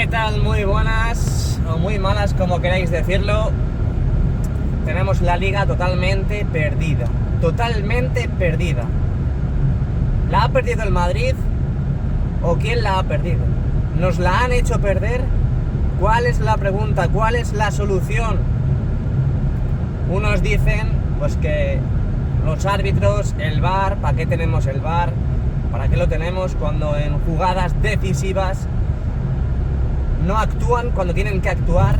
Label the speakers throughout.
Speaker 1: tal? Muy buenas o muy malas, como queráis decirlo. Tenemos la liga totalmente perdida. Totalmente perdida. ¿La ha perdido el Madrid? ¿O quién la ha perdido? ¿Nos la han hecho perder? ¿Cuál es la pregunta? ¿Cuál es la solución? Unos dicen pues que los árbitros, el VAR, ¿para qué tenemos el VAR? ¿Para qué lo tenemos cuando en jugadas decisivas no actúan cuando tienen que actuar?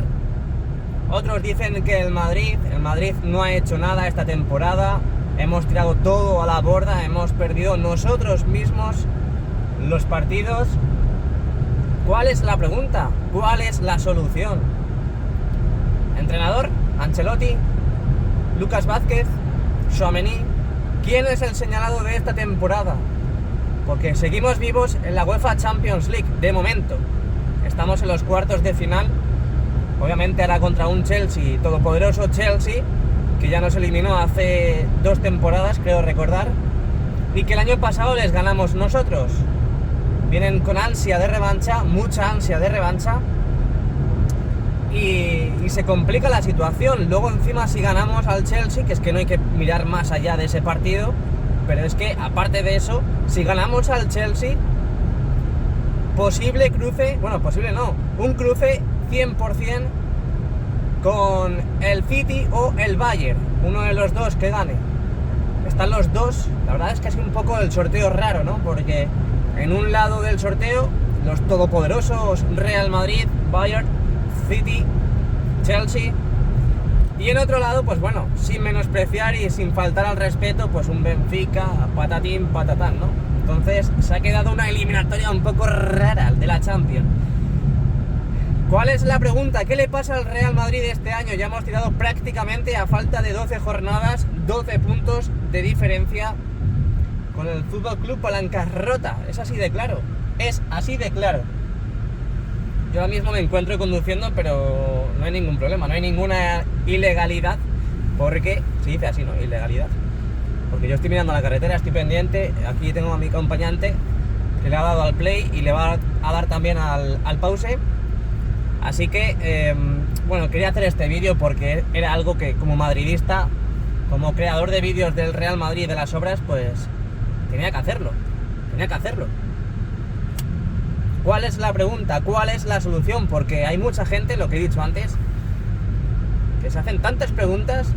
Speaker 1: Otros dicen que el Madrid no ha hecho nada esta temporada, hemos tirado todo a la borda, hemos perdido nosotros mismos los partidos. ¿Cuál es la pregunta? ¿Cuál es la solución? ¿Entrenador? ¿Ancelotti? ¿Lucas Vázquez? ¿Tchouaméni? ¿Quién es el señalado de esta temporada? Porque seguimos vivos en la UEFA Champions League, de momento. Estamos en los cuartos de final. Obviamente ahora contra un Chelsea, todopoderoso Chelsea, que ya nos eliminó hace 2 temporadas, creo recordar, y que el año pasado les ganamos nosotros. Vienen con ansia de revancha, mucha ansia de revancha, y se complica la situación. Luego encima si ganamos al Chelsea, que es que no hay que mirar más allá de ese partido, pero es que aparte de eso, si ganamos al Chelsea, posible cruce, bueno, posible no, un cruce 100% con el City o el Bayern, uno de los dos que gane. Están los dos, la verdad es que es un poco el sorteo raro, ¿no? Porque en un lado del sorteo, los todopoderosos Real Madrid, Bayern, City, Chelsea, y en otro lado, pues bueno, sin menospreciar y sin faltar al respeto, pues un Benfica, patatín, patatán, ¿no? Entonces se ha quedado una eliminatoria un poco rara de la Champions. ¿Cuál es la pregunta? ¿Qué le pasa al Real Madrid este año? Ya hemos tirado prácticamente, a falta de 12 jornadas, 12 puntos de diferencia con el Fútbol Club Palancarrota. Es así de claro. Es así de claro. Yo ahora mismo me encuentro conduciendo, pero no hay ningún problema, no hay ninguna ilegalidad, porque se dice así, ¿no? Ilegalidad. Porque yo estoy mirando la carretera, estoy pendiente. Aquí tengo a mi acompañante que le ha dado al play y le va a dar también al pause. Así que, bueno, quería hacer este vídeo porque era algo que como madridista, como creador de vídeos del Real Madrid y de las obras, pues tenía que hacerlo. ¿Cuál es la pregunta? ¿Cuál es la solución? Porque hay mucha gente, lo que he dicho antes, que se hacen tantas preguntas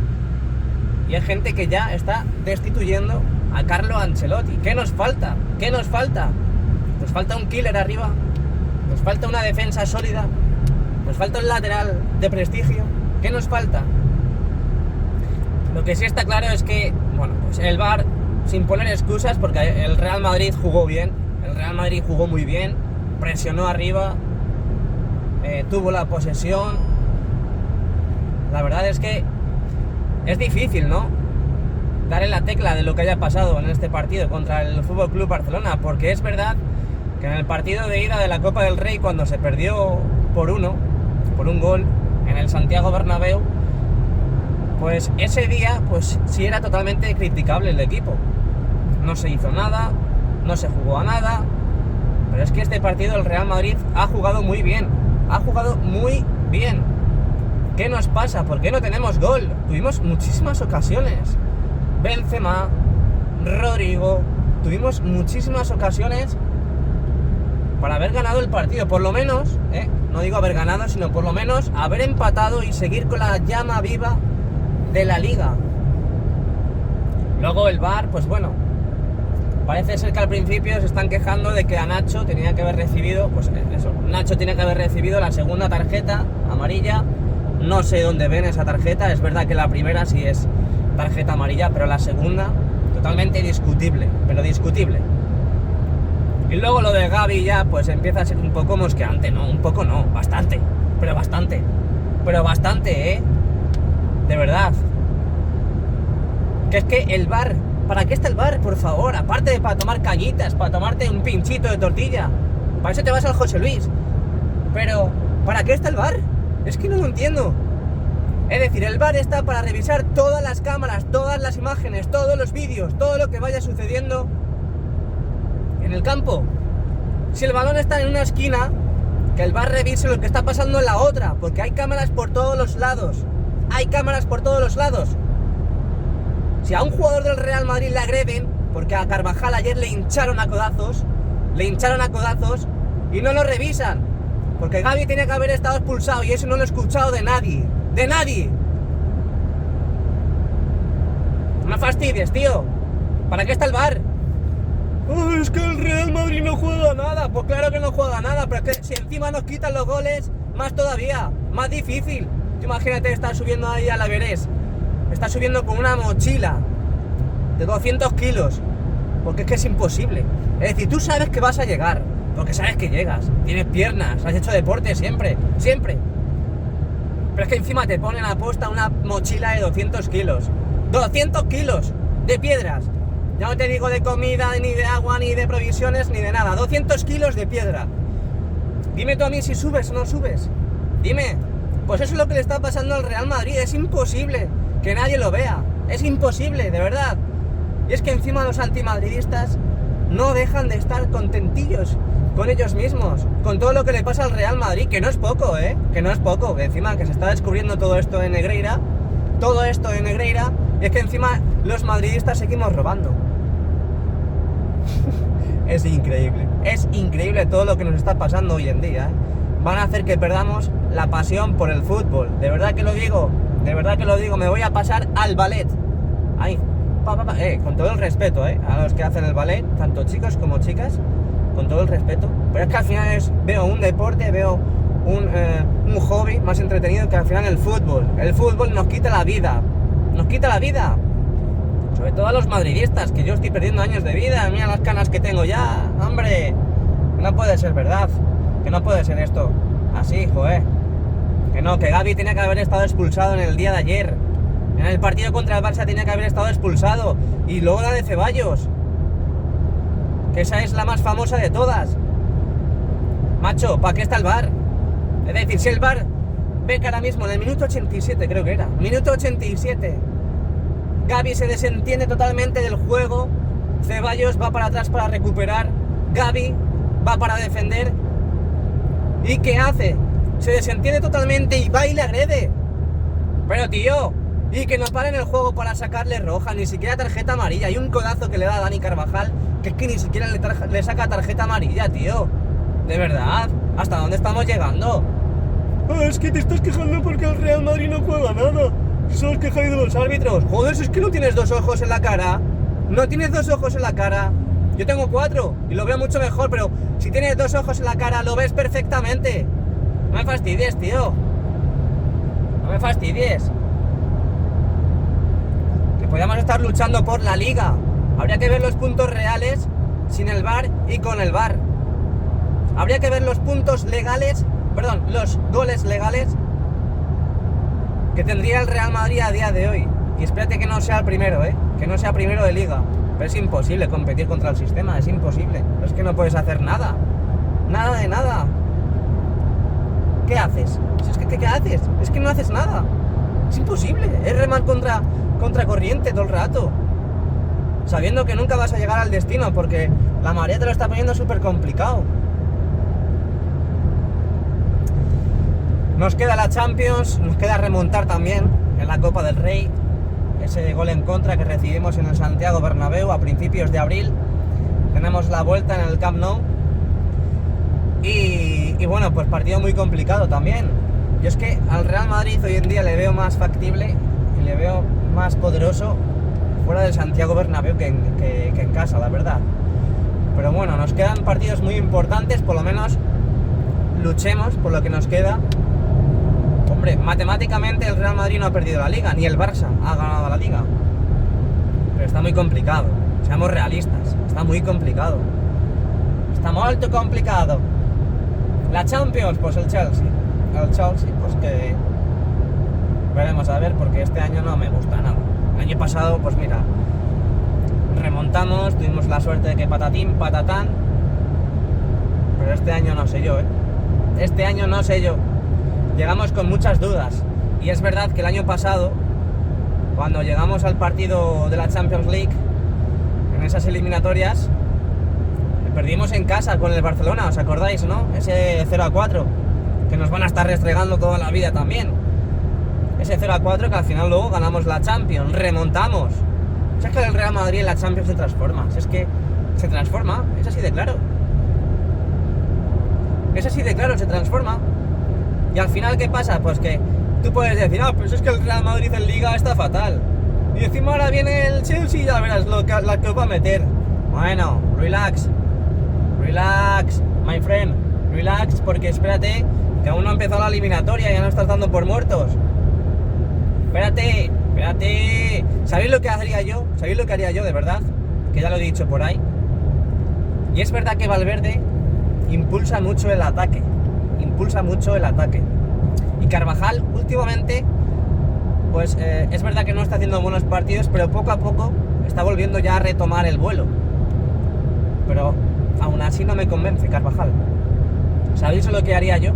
Speaker 1: y hay gente que ya está destituyendo a Carlo Ancelotti. ¿Qué nos falta? ¿Qué nos falta? Nos falta un killer arriba, nos falta una defensa sólida, nos falta un lateral de prestigio. ¿Qué nos falta? Lo que sí está claro es que, bueno, pues el VAR, sin poner excusas, porque el Real Madrid jugó bien, el Real Madrid jugó muy bien, presionó arriba, tuvo la posesión. La verdad es que es difícil, ¿no?, dar en la tecla de lo que haya pasado en este partido contra el Fútbol Club Barcelona, porque es verdad que en el partido de ida de la Copa del Rey, cuando se perdió por un gol en el Santiago Bernabéu, pues ese día pues sí era totalmente criticable el equipo. No se hizo nada, no se jugó a nada, pero es que este partido el Real Madrid ha jugado muy bien, ¿Qué nos pasa? ¿Por qué no tenemos gol? Tuvimos muchísimas ocasiones. Benzema, Rodrigo, tuvimos muchísimas ocasiones para haber ganado el partido, por lo menos, no digo haber ganado, sino por lo menos haber empatado y seguir con la llama viva de la liga. Luego el VAR, pues bueno, parece ser que al principio se están quejando de que a Nacho tenía que haber recibido, pues eso, Nacho tiene que haber recibido la segunda tarjeta amarilla. No sé dónde ven esa tarjeta, es verdad que la primera sí es tarjeta amarilla, pero la segunda totalmente discutible, pero discutible. Y luego lo de Gavi ya pues empieza a ser un poco mosqueante, ¿no? Un poco no, bastante, pero bastante, de verdad. Que es que el VAR, ¿para qué está el VAR, por favor? Aparte de para tomar cañitas, para tomarte un pinchito de tortilla, para eso te vas al José Luis. Pero, ¿para qué está el VAR? Es que no lo entiendo. Es decir, el VAR está para revisar todas las cámaras, todas las imágenes, todos los vídeos, todo lo que vaya sucediendo en el campo. Si el balón está en una esquina, que el VAR revise lo que está pasando en la otra, porque hay cámaras por todos los lados. Hay cámaras por todos los lados. Si a un jugador del Real Madrid le agreden, porque a Carvajal ayer le hincharon a codazos y no lo revisan, porque Gavi tenía que haber estado expulsado y eso no lo he escuchado de nadie. ¡De nadie! No me fastidies, tío. ¿Para qué está el VAR? Oh, es que el Real Madrid no juega nada. Pues claro que no juega nada, pero es que si encima nos quitan los goles, más todavía, más difícil. Tú imagínate estar subiendo ahí a la Everest. Estás subiendo con una mochila de 200 kilos, porque es que es imposible. Es decir, tú sabes que vas a llegar, porque sabes que llegas, tienes piernas, has hecho deporte siempre. Pero es que encima te ponen a posta una mochila de 200 kilos. 200 kilos de piedras. Ya no te digo de comida, ni de agua, ni de provisiones, ni de nada. 200 kilos de piedra. Dime tú a mí si subes o no subes. Dime. Pues eso es lo que le está pasando al Real Madrid. Es imposible que nadie lo vea. Es imposible, de verdad. Y es que encima los antimadridistas no dejan de estar contentillos con ellos mismos, con todo lo que le pasa al Real Madrid, que no es poco, que no es poco, que encima que se está descubriendo todo esto en Negreira, y es que encima los madridistas seguimos robando. Es increíble todo lo que nos está pasando hoy en día, Van a hacer que perdamos la pasión por el fútbol, de verdad que lo digo, me voy a pasar al ballet. Ahí, con todo el respeto, a los que hacen el ballet, tanto chicos como chicas, con todo el respeto, pero es que al final veo un deporte, veo un hobby más entretenido que al final el fútbol nos quita la vida, sobre todo a los madridistas, que yo estoy perdiendo años de vida, mira las canas que tengo ya, hombre, no puede ser verdad, que no puede ser esto así, que no, que Gavi tenía que haber estado expulsado en el día de ayer, en el partido contra el Barça tenía que haber estado expulsado, y luego la de Ceballos, que esa es la más famosa de todas. Macho, ¿para qué está el VAR? Es decir, si el VAR ve que ahora mismo en el minuto 87, creo que era, minuto 87, Gavi se desentiende totalmente del juego, Ceballos va para atrás para recuperar, Gavi va para defender, ¿y qué hace? Se desentiende totalmente y va y le agrede. Pero tío, y que no paren el juego para sacarle roja, ni siquiera tarjeta amarilla. Hay un codazo que le da a Dani Carvajal, que es que ni siquiera le saca tarjeta amarilla, tío. De verdad, ¿hasta dónde estamos llegando? Es que te estás quejando porque el Real Madrid no juega nada. Si os quejáis de los árbitros. Joder, si es que no tienes dos ojos en la cara. No tienes dos ojos en la cara. Yo tengo 4 y lo veo mucho mejor, pero si tienes dos ojos en la cara lo ves perfectamente. No me fastidies, tío. No me fastidies. Que podíamos estar luchando por la liga. Habría que ver los puntos reales sin el VAR y con el VAR. Habría que ver los puntos legales, los goles legales que tendría el Real Madrid a día de hoy. Y espérate que no sea el primero, que no sea primero de liga. Pero es imposible competir contra el sistema, es imposible. Es que no puedes hacer nada. Nada de nada. ¿Qué haces? Es que ¿qué haces? Es que no haces nada. Es imposible. Es remar contra corriente todo el rato, sabiendo que nunca vas a llegar al destino, porque la marea te lo está poniendo súper complicado. Nos queda la Champions, nos queda remontar también en la Copa del Rey, ese gol en contra que recibimos en el Santiago Bernabéu a principios de abril. Tenemos la vuelta en el Camp Nou y bueno, pues partido muy complicado también. Yo es que al Real Madrid hoy en día le veo más factible y le veo más poderoso fuera del Santiago Bernabéu que en casa, la verdad. Pero bueno, nos quedan partidos muy importantes, por lo menos luchemos por lo que nos queda. Hombre, matemáticamente el Real Madrid no ha perdido la Liga, ni el Barça ha ganado la Liga. Pero está muy complicado, seamos realistas, está muy complicado. Está muy complicado. La Champions, pues el Chelsea. El Chelsea, pues que veremos a ver, porque este año no me gusta nada. El año pasado, pues mira, remontamos, tuvimos la suerte de que patatín, patatán. Pero este año no sé yo, Este año no sé yo. Llegamos con muchas dudas. Y es verdad que el año pasado, cuando llegamos al partido de la Champions League, en esas eliminatorias, perdimos en casa con el Barcelona, ¿os acordáis, no? Ese 0-4, que nos van a estar restregando toda la vida también. Ese 0-4 que al final luego ganamos la Champions, remontamos. Es que el Real Madrid en la Champions se transforma, es que se transforma, es así de claro. Es así de claro, se transforma. Y al final, ¿qué pasa? Pues que tú puedes decir, pues es que el Real Madrid en Liga está fatal. Y encima ahora viene el Chelsea y ya verás la que os va a meter. Bueno, relax, my friend, relax, porque espérate, que aún no ha empezado la eliminatoria, ya no estás dando por muertos. Espérate. ¿Sabéis lo que haría yo? ¿Sabéis lo que haría yo de verdad? Que ya lo he dicho por ahí. Y es verdad que Valverde impulsa mucho el ataque. Y Carvajal últimamente, pues es verdad que no está haciendo buenos partidos, pero poco a poco está volviendo ya a retomar el vuelo. Pero aún así no me convence Carvajal. ¿Sabéis lo que haría yo?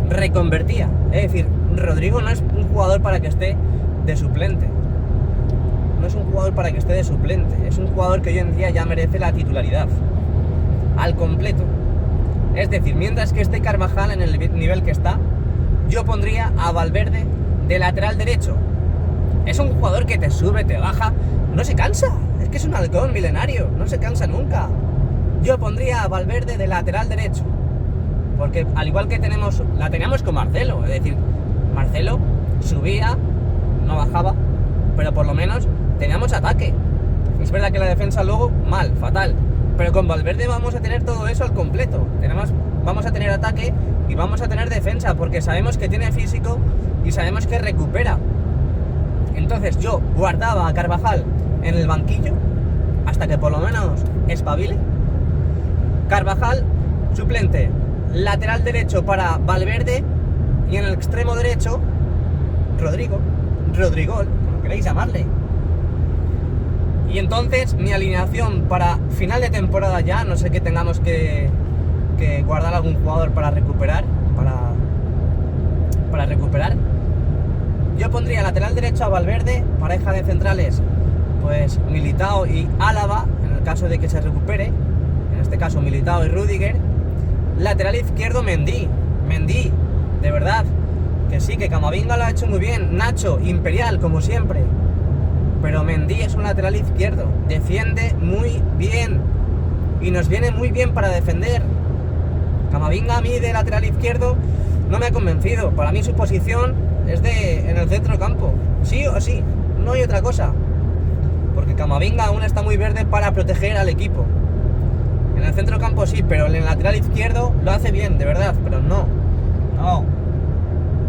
Speaker 1: Reconvertía. Es decir, Rodrigo no es un jugador para que esté de suplente. Es un jugador que hoy en día ya merece la titularidad al completo. Es decir, mientras que esté Carvajal en el nivel que está, yo pondría a Valverde de lateral derecho. Es un jugador que te sube, te baja, no se cansa. Es que es un halcón milenario, no se cansa nunca. Yo pondría a Valverde de lateral derecho, porque al igual que la teníamos con Marcelo, es decir, Marcelo subía, no bajaba, pero por lo menos teníamos ataque. Es verdad que la defensa luego mal, fatal, pero con Valverde vamos a tener todo eso al completo. Vamos a tener ataque y vamos a tener defensa, porque sabemos que tiene físico y sabemos que recupera. Entonces yo guardaba a Carvajal en el banquillo hasta que por lo menos espabile. Carvajal suplente, lateral derecho para Valverde, y en el extremo derecho Rodrigo, como queréis llamarle. Y entonces mi alineación para final de temporada ya, no sé que tengamos que guardar algún jugador para recuperar, yo pondría lateral derecho a Valverde, pareja de centrales pues Militao y Álava, en el caso de que se recupere, en este caso Militao y Rüdiger. Lateral izquierdo Mendy, de verdad, que sí, que Camavinga lo ha hecho muy bien, Nacho, imperial, como siempre, pero Mendy es un lateral izquierdo, defiende muy bien, y nos viene muy bien para defender. Camavinga a mí de lateral izquierdo no me ha convencido, para mí su posición es en el centro campo, sí o sí, no hay otra cosa, porque Camavinga aún está muy verde para proteger al equipo. En el centro campo sí, pero en el lateral izquierdo lo hace bien, de verdad, pero no.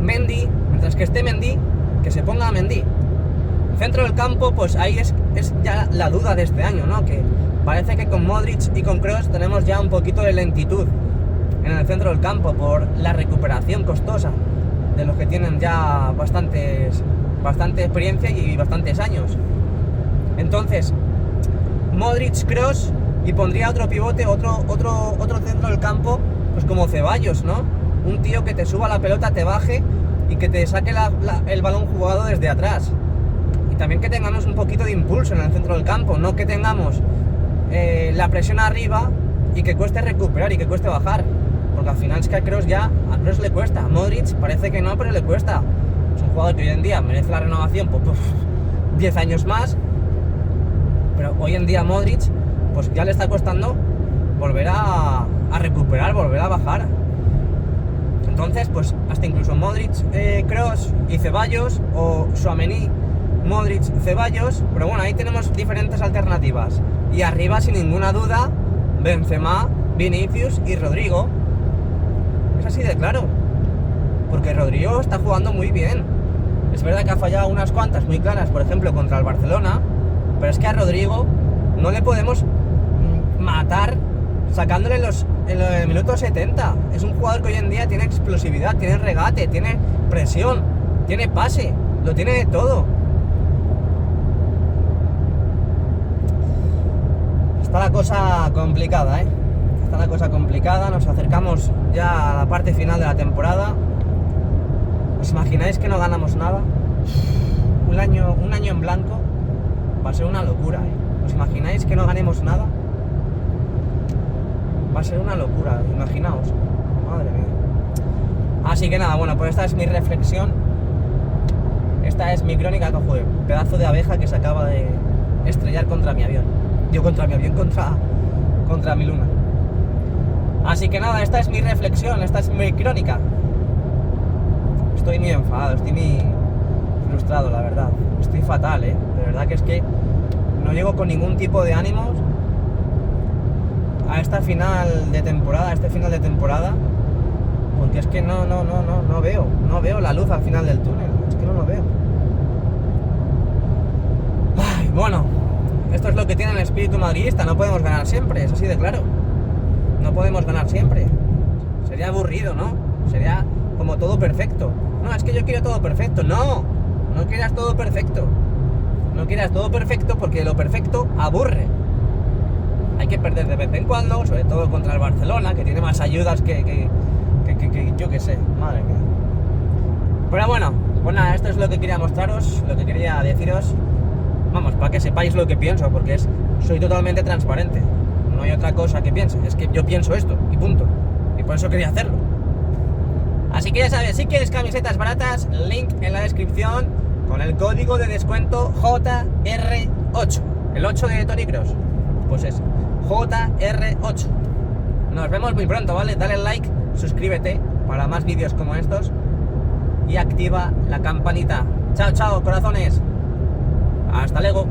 Speaker 1: Mendy, mientras que esté Mendy, que se ponga a Mendy. Centro del campo, pues ahí es ya la duda de este año, ¿no? Que parece que con Modric y con Kroos tenemos ya un poquito de lentitud en el centro del campo por la recuperación costosa de los que tienen ya bastante experiencia y bastantes años. Entonces, Modric, Kroos, y pondría otro pivote, otro centro del campo, pues como Ceballos, ¿no? Un tío que te suba la pelota, te baje y que te saque el balón jugado desde atrás. Y también que tengamos un poquito de impulso en el centro del campo, no que tengamos la presión arriba y que cueste recuperar y que cueste bajar. Porque al final es que a Kroos le cuesta. A Modric parece que no, pero le cuesta. Es un jugador que hoy en día merece la renovación por 10 años más, pero hoy en día Modric pues ya le está costando volver a recuperar, volver a bajar. Entonces, pues hasta incluso Modric, Kroos y Ceballos, o Tchouaméni, Modric, Ceballos, pero bueno, ahí tenemos diferentes alternativas. Y arriba, sin ninguna duda, Benzema, Vinicius y Rodrigo. Es así de claro, porque Rodrigo está jugando muy bien. Es verdad que ha fallado unas cuantas muy claras, por ejemplo contra el Barcelona, pero es que a Rodrigo no le podemos matar sacándole en el minuto 70. Es un jugador que hoy en día tiene explosividad, tiene regate, tiene presión, tiene pase, lo tiene de todo. Está la cosa complicada, Está la cosa complicada, nos acercamos ya a la parte final de la temporada. ¿Os imagináis que no ganamos nada? Un año en blanco va a ser una locura, ¿Os imagináis que no ganemos nada? Va a ser una locura, imaginaos. Madre mía. Así que nada, bueno, pues esta es mi reflexión. Esta es mi crónica, cojo pedazo de abeja que se acaba de estrellar contra mi avión. Digo, contra mi avión, contra mi luna. Así que nada, esta es mi reflexión, esta es mi crónica. Estoy muy enfadado, estoy muy frustrado, la verdad. Estoy fatal, de verdad que es que no llego con ningún tipo de ánimos a esta final de temporada, porque es que no veo la luz al final del túnel, es que no lo veo. Ay, bueno, esto es lo que tiene el espíritu madridista, no podemos ganar siempre, es así de claro. No podemos ganar siempre. Sería aburrido, ¿no? Sería como todo perfecto. No, es que yo quiero todo perfecto. No quieras todo perfecto. No quieras todo perfecto porque lo perfecto aburre. Hay que perder de vez en cuando, sobre todo contra el Barcelona, que tiene más ayudas que yo que sé, madre mía. Pero bueno, pues nada, esto es lo que quería mostraros, lo que quería deciros. Vamos, para que sepáis lo que pienso, porque soy totalmente transparente. No hay otra cosa que piense, es que yo pienso esto, y punto. Y por eso quería hacerlo. Así que ya sabes, si quieres camisetas baratas, link en la descripción, con el código de descuento JR8. El 8 de Tony Cross. Pues es JR8. Nos vemos muy pronto, ¿vale? Dale like, suscríbete para más vídeos como estos y activa la campanita. Chao, chao, corazones. Hasta luego.